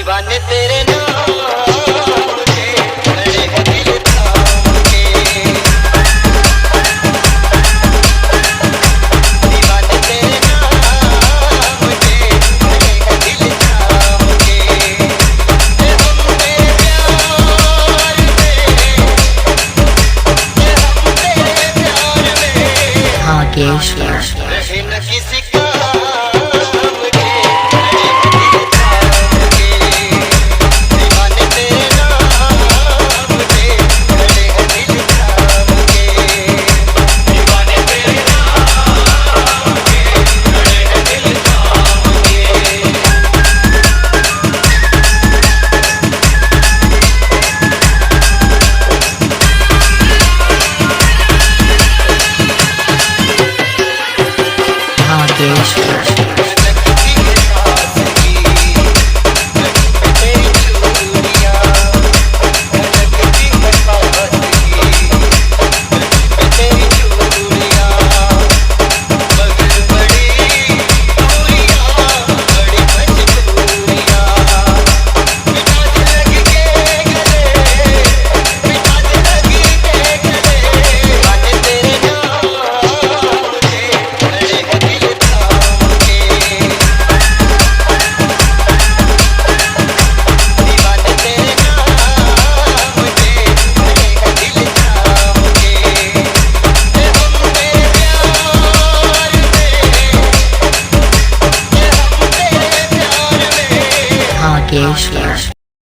दीवाने तेरे नाम के खड़े हैं दिल थाम के। दीवाने तेरे नाम के खड़े हैं दिल थाम के। ये हम तेरे प्यार में, ये हम तेरे प्यार में Hageshwar. रहे न किसी